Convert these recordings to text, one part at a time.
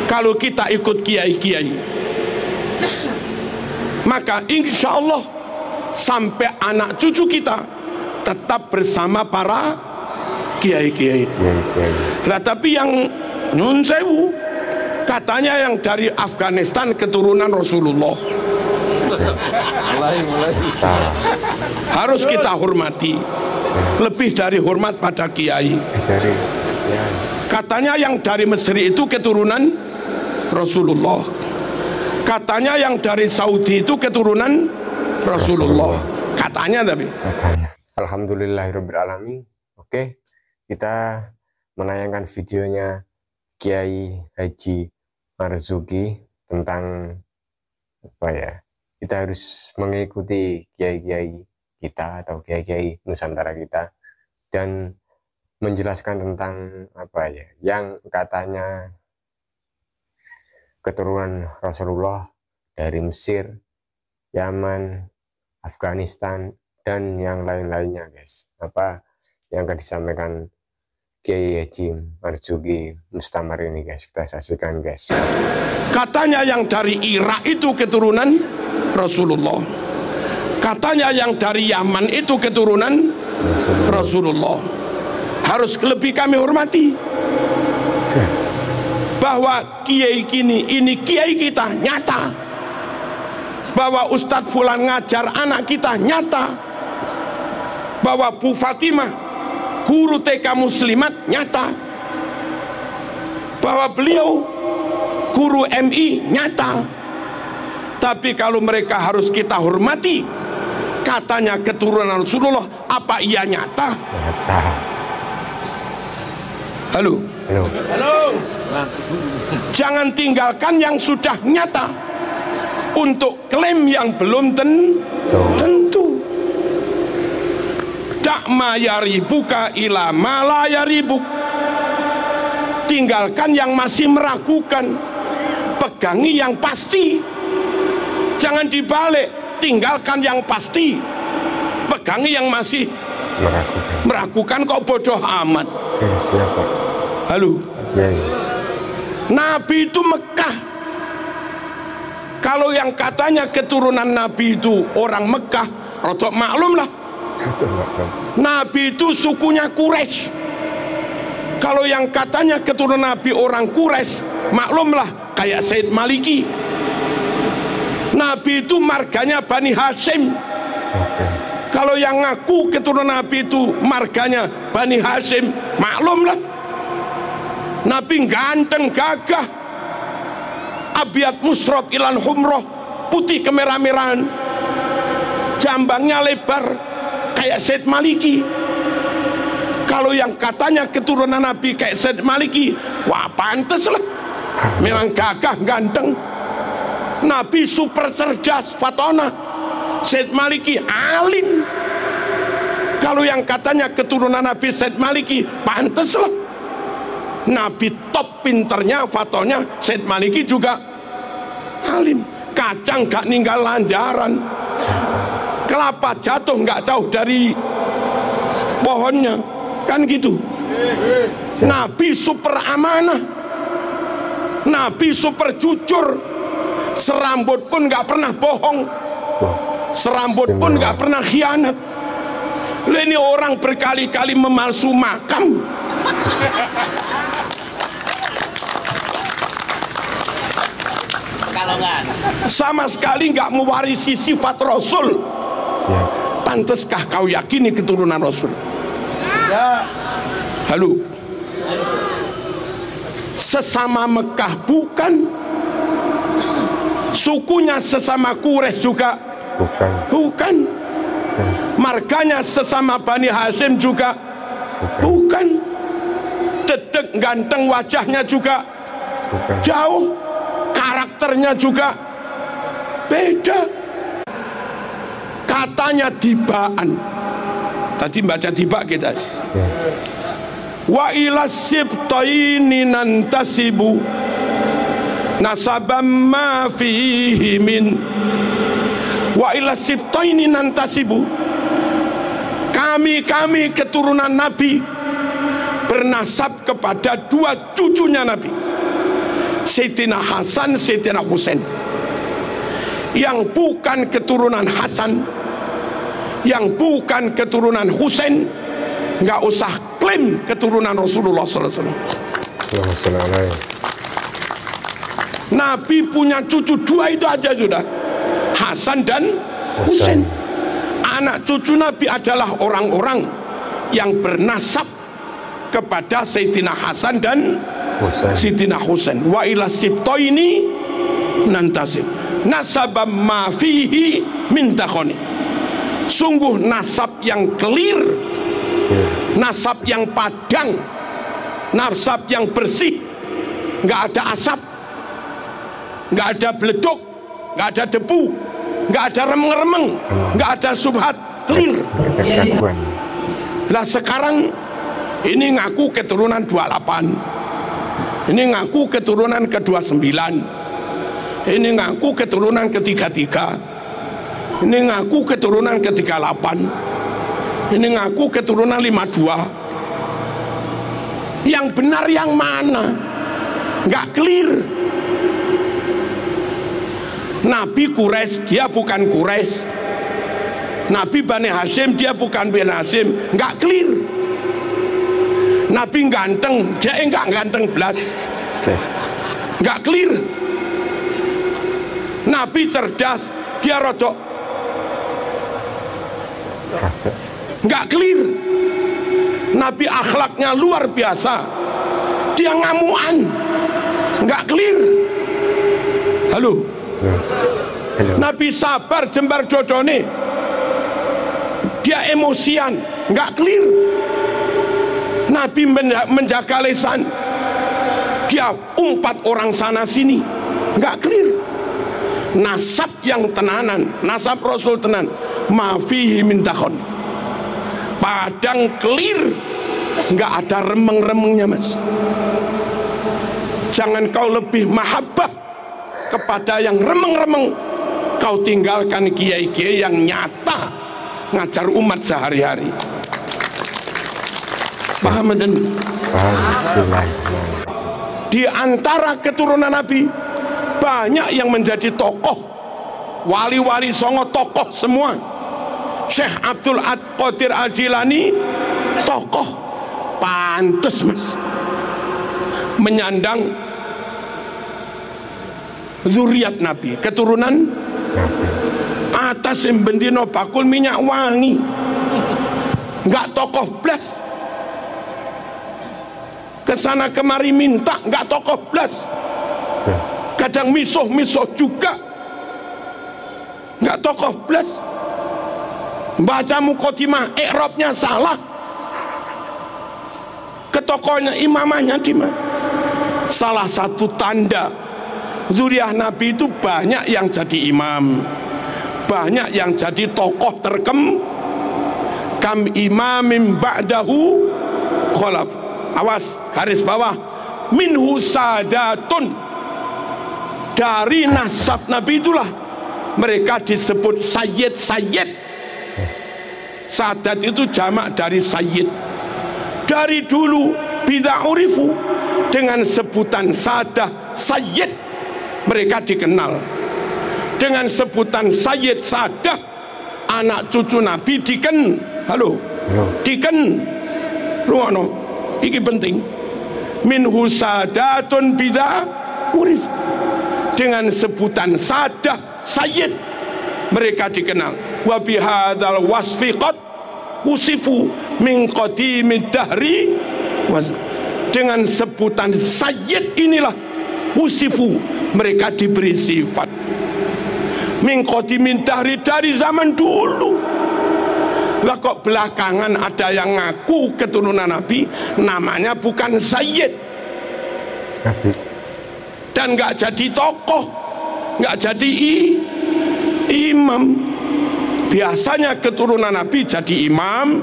kalau kita ikut kiai-kiai. Maka insya Allah sampai anak cucu kita tetap bersama para kiai-kiai. Nah, tapi yang nyun sewu katanya yang dari Afghanistan keturunan Rasulullah. Harus kita hormati, lebih dari hormat pada kiai. Katanya yang dari Mesir itu keturunan Rasulullah. Katanya yang dari Saudi itu keturunan Rasulullah. Katanya tapi. Alhamdulillahirabbil alamin. Oke, kita menayangkan videonya Kiai Haji Marzuki tentang apa ya? Kita harus mengikuti kiai-kiai kita atau kiai-kiai Nusantara kita dan menjelaskan tentang apa ya? Yang katanya keturunan Rasulullah dari Mesir, Yaman, Afghanistan dan yang lain-lainnya, guys. Apa yang akan disampaikan Kiai Haji Marzuki Mustamar ini, guys, kita saksikan, guys. Katanya yang dari Irak itu keturunan Rasulullah. Katanya yang dari Yaman itu keturunan Rasulullah. Harus lebih kami hormati. Bahwa kiai ini kiai kita nyata. Bahwa Ustadz Fulan ngajar anak kita nyata. Bahwa Bu Fatimah guru TK Muslimat nyata. Bahwa beliau guru MI nyata. Tapi kalau mereka harus kita hormati, katanya keturunan Rasulullah, apa iya nyata? Nyata. Halo. Halo. Halo. Jangan tinggalkan yang sudah nyata untuk klaim yang belum tentu. Dakma yaribuka ila mala yaribuk. Tinggalkan yang masih meragukan, pegangi yang pasti. Jangan dibalik, tinggalkan yang pasti, pegangi yang masih meragukan. Kok bodoh amat. Oke, siap, Pak. Halo. Oke. Nabi itu Mekah. Kalau yang katanya keturunan Nabi itu orang Mekah, rodok maklum lah. Nabi itu sukunya Quraisy. Kalau yang katanya keturunan Nabi orang Quraisy, maklumlah kayak Said Maliki. Nabi itu marganya Bani Hashim. Kalau yang ngaku keturunan Nabi itu marganya Bani Hashim, maklumlah. Nabi ganteng gagah, abiat musrob ilan humroh, putih kemerah-merahan, jambangnya lebar kayak Said Maliki. Kalau yang katanya keturunan Nabi kayak Said Maliki, wah pantes lah, memang gagah ganteng. Nabi super cerdas fatona, Said Maliki alim. Kalau yang katanya keturunan Nabi Said Maliki, pantes lah, Nabi top pinternya fatonya, Said Maliki juga alim. Kacang gak ninggal lanjaran, kelapa jatuh nggak jauh dari pohonnya, kan gitu. Nabi super amanah, Nabi super jujur, serambut pun nggak pernah bohong, serambut pun nggak pernah khianat. Ini orang berkali-kali memalsu makam. Sama sekali nggak mewarisi sifat Rasul. Panteskah kau yakini keturunan Rasul? Ya. Halo. Sesama Mekah bukan, sukunya sesama Quraisy juga bukan, marganya sesama Bani Hashim juga bukan, dedek ganteng wajahnya juga jauh, karakternya juga beda. Katanya tibaan, tadi baca tiba kita. Wa ila sibtaini nantasibu nasabam ma fihi min. Wa ila sibtaini nantasibu, kami keturunan Nabi bernasab kepada dua cucunya Nabi, Sayyidina Hasan, Sayyidina Husain. Yang bukan keturunan Hasan, yang bukan keturunan Husain, nggak usah klaim keturunan Rasulullah SAW. Nabi punya cucu dua itu aja sudah, Hasan dan Husain. Anak cucu Nabi adalah orang-orang yang bernasab kepada Sayyidina Hasan dan Sayyidina Husain. Wa ila sibtoini nantasib nasabam ma fihi min takhoni. Sungguh nasab yang clear, nasab yang padang, nasab yang bersih, nggak ada asap, nggak ada beleduk, nggak ada debu, nggak ada remeng-remeng, nggak ada subhat, clear. Lah sekarang ini ngaku keturunan 28, ini ngaku keturunan ke-29, ini ngaku keturunan ke-33, ini ngaku keturunan ke-38, ini ngaku keturunan 52. Yang benar yang mana? Nggak clear. Nabi Quraisy, dia bukan Quraisy. Nabi Bani Hashim, dia bukan Bani Hashim. Nggak clear. Nabi ganteng, dia nggak ganteng belas. Nggak clear. Nabi cerdas, dia rodok. Nggak clear. Nabi akhlaknya luar biasa, dia ngamuan. Nggak clear. Halo. Nabi sabar jembar dodone, dia emosian, nggak clear. Nabi menjaga lisan, dia umpat orang sana sini, nggak clear. Nasab yang tenanan, nasab Rasul tenan, mafihi min takhon, padang clear, nggak ada remeng-remengnya mas. Jangan kau lebih mahabbah kepada yang remeng-remeng, kau tinggalkan kiai-kiai yang nyata ngajar umat sehari-hari. Paham dan di antara keturunan Nabi banyak yang menjadi tokoh, wali-wali songo tokoh semua. Syekh Abdul Qadir Al-Jilani tokoh, pantes mas menyandang zuriat Nabi, keturunan atas bendino bakul minyak wangi, nggak tokoh blas, kesana kemari minta, nggak tokoh blas, kadang misuh-misuh juga, nggak tokoh blas, baca mukotimah i'rabnya salah, ke tokohnya imamahnya di mana? Salah satu tanda zuriat Nabi itu banyak yang jadi imam, banyak yang jadi tokoh terkem. Kam imamim ba'dahu kholaf. Awas, garis bawah, minhu sadatun. Dari nasab Nabi itulah mereka disebut sayyid-sayyid. Sadat itu jamak dari sayyid. Dari dulu bid'a urifu, dengan sebutan sadah sayyid mereka dikenal. Dengan sebutan sayyid sadah, anak cucu Nabi ruwono, iki penting. Minhu sadatun bid'a urif, dengan sebutan sadah sayyid mereka dikenal. Wa bihadzal wasfi qad usifu min qadimid dahri, dengan sebutan sayyid inilah usifu mereka diberi sifat min qadimin dahri, dari zaman dulu. Lah kok belakangan ada yang ngaku keturunan Nabi, namanya bukan sayyid dan nggak jadi tokoh, nggak jadi imam. Biasanya keturunan Nabi jadi imam,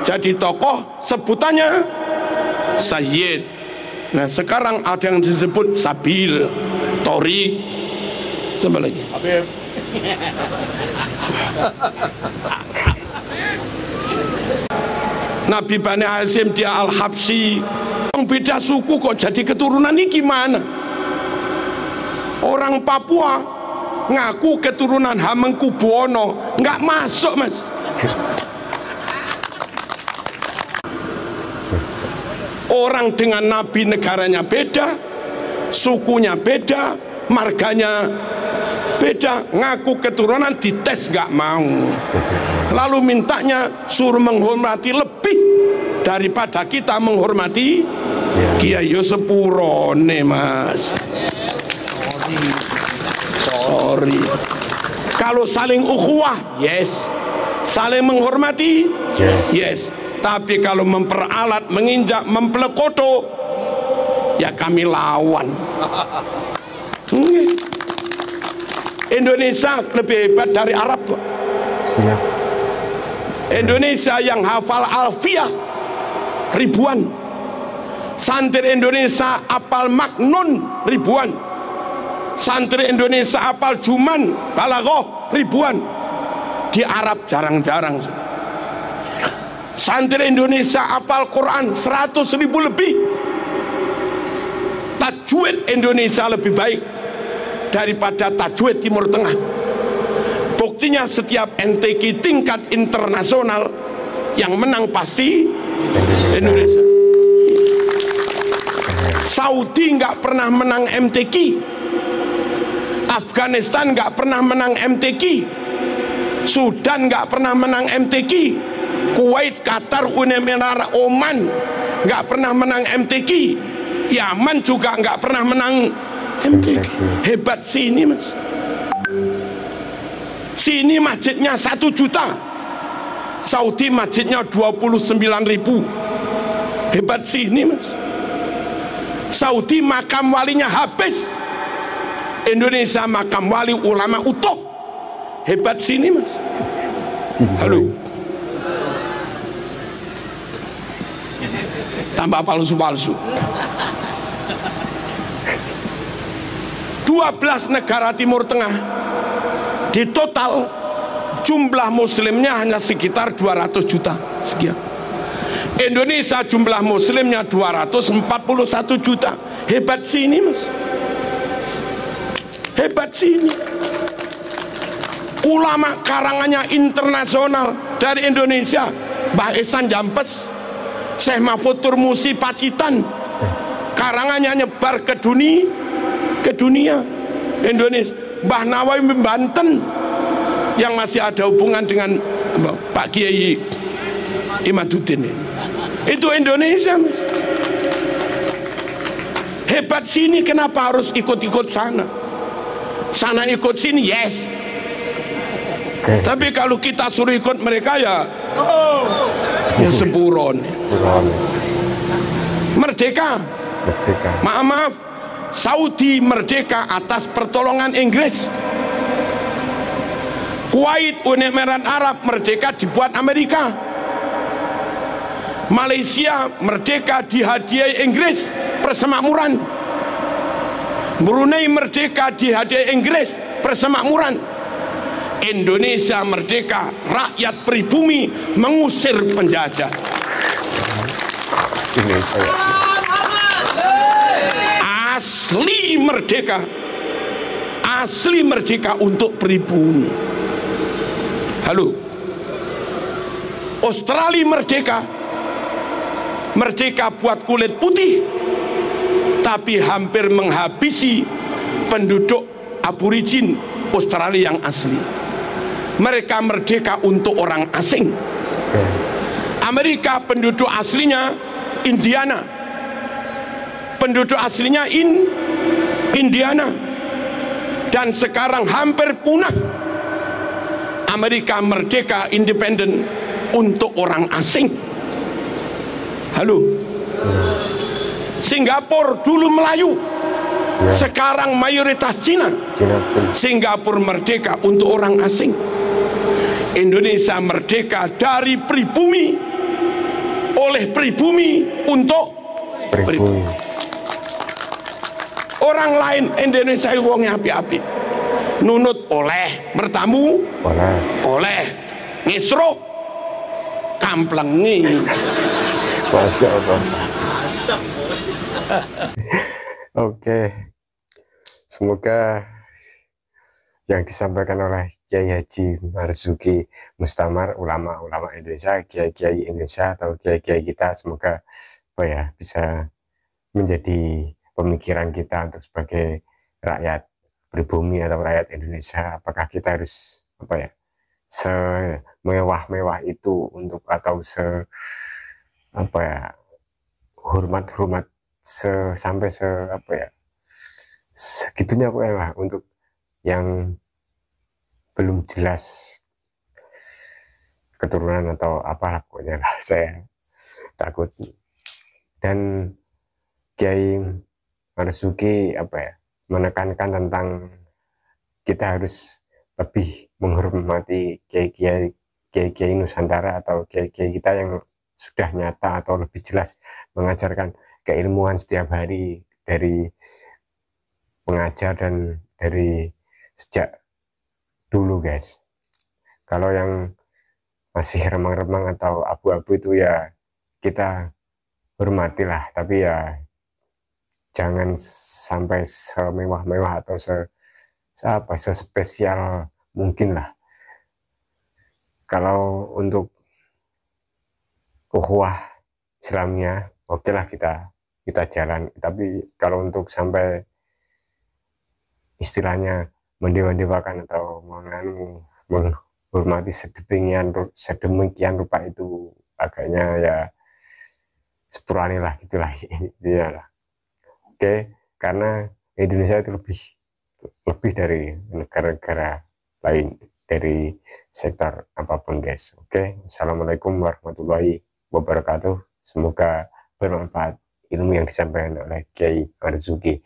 jadi tokoh, sebutannya sayyid. Nah sekarang ada yang disebut sabil, torik, sama lagi Nabi Bani Hashim dia Al-Habsyi, beda suku kok jadi keturunan ini gimana? Orang Papua ngaku keturunan Hamengkubuwono, nggak masuk mas. Orang dengan nabi negaranya beda, sukunya beda, marganya beda, ngaku keturunan dites nggak mau. Lalu mintanya suruh menghormati lebih daripada kita menghormati Kiai. Yo sepurone mas. Sorry. Kalau saling ukhuwah, yes. Saling menghormati, yes. Tapi kalau memperalat, menginjak, mempelekoto, ya kami lawan. Indonesia lebih hebat dari Arab. Siap. Indonesia yang hafal alfiah ribuan, santri Indonesia apal maknon ribuan, santri Indonesia apal juman balaghah ribuan. Di Arab jarang-jarang. Santri Indonesia apal Quran 100.000 lebih. Tajwid Indonesia lebih baik daripada tajwid Timur Tengah. Buktinya setiap MTQ tingkat internasional yang menang pasti Indonesia. Saudi nggak pernah menang MTQ, Afghanistan nggak pernah menang MTQ, Sudan nggak pernah menang MTQ, Kuwait, Qatar, Uni Emirat, Oman nggak pernah menang MTQ, Yaman juga nggak pernah menang MTQ. Hebat sini mas. Sini masjidnya 1 juta, Saudi masjidnya 29.000. Hebat sini mas. Saudi makam walinya habis, Indonesia makam wali ulama utuh. Hebat sini mas. Halo. Tambah palsu-palsu. 12 negara Timur Tengah, di total jumlah muslimnya hanya sekitar 200 juta sekian. Indonesia jumlah muslimnya 241 juta. Hebat sini mas. Hebat sini. Ulama karangannya internasional dari Indonesia, Mbah Ihsan Jampes, Syekh Mahfud Turmusi Pacitan, karangannya nyebar ke dunia. Indonesia, Mbah Nawawi Banten yang masih ada hubungan dengan Pak Kiai Imaduddin, itu Indonesia mas. Hebat sini, kenapa harus ikut-ikut sana? Sana ikut sini yes, tapi kalau kita suruh ikut mereka ya sepuron. Merdeka. Maaf, Saudi merdeka atas pertolongan Inggris. Kuwait, Uni Emirat Arab merdeka dibuat Amerika. Malaysia merdeka dihadiahi Inggris persemakmuran. Brunei merdeka dihadiahi Inggris persemakmuran. Indonesia merdeka, rakyat pribumi mengusir penjajah. Asli merdeka, asli merdeka untuk pribumi. Halo. Australia merdeka, merdeka buat kulit putih, tapi hampir menghabisi penduduk aborigin Australia yang asli. Mereka merdeka untuk orang asing. Amerika penduduk aslinya Indiana, penduduk aslinya Indiana, dan sekarang hampir punah. Amerika merdeka independen untuk orang asing. Halo. Singapura dulu Melayu, sekarang mayoritas Cina. Singapura merdeka untuk orang asing. Indonesia merdeka dari pribumi, oleh pribumi untuk pribumi. Orang lain Indonesia wongnya api-api, nunut oleh, mertamu oleh, ngisro kamplengi. Masya Allah. Oke, Semoga yang disampaikan oleh Kiai Haji Marzuki Mustamar, ulama-ulama Indonesia, kiai-kiai Indonesia atau kiai-kiai kita, semoga apa ya, bisa menjadi pemikiran kita untuk sebagai rakyat pribumi atau rakyat Indonesia. Apakah kita harus apa ya, semewah-mewah itu untuk, atau apa ya, hormat-hormat sampai apa ya, segitunya apa ya, untuk yang belum jelas keturunan atau apalah, pokoknya lah, saya takut. Dan Kiai Marzuki apa ya, menekankan tentang kita harus lebih menghormati kiai-kiai Nusantara atau kiai-kiai kita yang sudah nyata atau lebih jelas mengajarkan keilmuan setiap hari dari pengajar dan dari sejak dulu, guys. Kalau yang masih remang-remang atau abu-abu itu ya kita hormatilah, tapi ya jangan sampai semewah-mewah atau sespesial mungkin lah. Kalau untuk ukhuwah Islamnya, oke lah, kita jalan. Tapi kalau untuk sampai istilahnya mendewa-dewakan atau menghormati sedemikian rupa, itu agaknya ya sepurane lah, gitulah ya lah. Oke, karena Indonesia itu lebih dari negara-negara lain dari sektor apapun, guys. Oke, assalamualaikum warahmatullahi wabarakatuh. Semoga bermanfaat ilmu yang disampaikan oleh Kiai Marzuki.